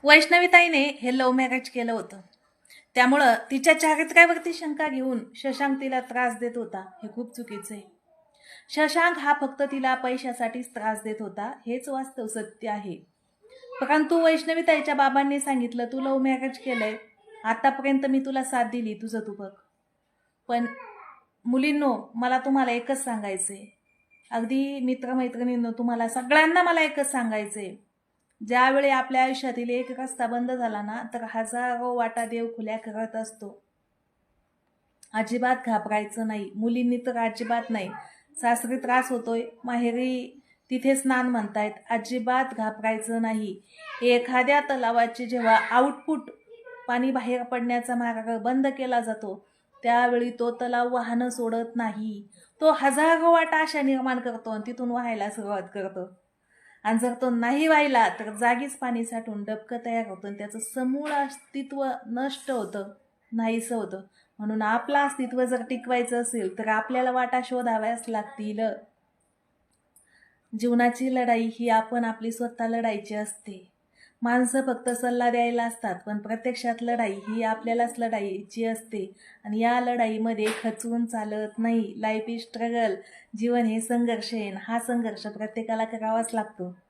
वैष्णवीताईने हे love marriage केलं होतं. त्यामुळं तिच्या चारित्र्यावरती शंका घेऊन शशांक तिला त्रास देत होता, हे खूप चुकीचं आहे. शशांक हा फक्त तिला पैशासाठीच त्रास देत होता, हेच वास्तव सत्य आहे. परंतु वैष्णवीताईच्या बाबांनी सांगितलं, तू लव्ह मॅरेज केलंय, आतापर्यंत मी तुला साथ दिली, तुझं तू बघ. पण मुलींनो, मला तुम्हाला एकच सांगायचंय, अगदी मित्रमैत्रिणींनो, तुम्हाला सगळ्यांना मला एकच सांगायचंय, ज्यावेळी आपल्या आयुष्यातील एक रस्ता बंद झाला ना, तर हजारो वाटा देव खुल्या करत असतो. अजिबात घाबरायचं नाही. मुलींनी तर अजिबात नाही. सासरी त्रास होतोय, माहेरी तिथे स्नान म्हणतायत, अजिबात घाबरायचं नाही. एखाद्या तलावाची जेव्हा आउटपुट पाणी बाहेर पडण्याचा मार्ग बंद केला जातो, त्यावेळी तो तलाव वाहनं सोडत नाही. तो हजारो वाटा अशा निर्माण करतो आणि तिथून वाहायला सुरुवात करतो. आणि जर तो नाही वाहिला तर जागीच पाणी साठून डबकं तयार होतं आणि त्याचं समूळ अस्तित्व नष्ट होतं, नाहीसं होतं. म्हणून आपलं अस्तित्व जर टिकवायचं असेल तर आपल्याला वाटा शोधाव्याच लागतील. जीवनाची लढाई ही आपण आपली स्वतः लढायची असते. माणसं फक्त सल्ला द्यायला असतात, पण प्रत्यक्षात लढाई ही आपल्यालाच लढायची असते. आणि या लढाईमध्ये खचवून चालत नाही. Life is struggle. जीवन हे संघर्ष आहे. हा संघर्ष प्रत्येकाला करावाच लागतो.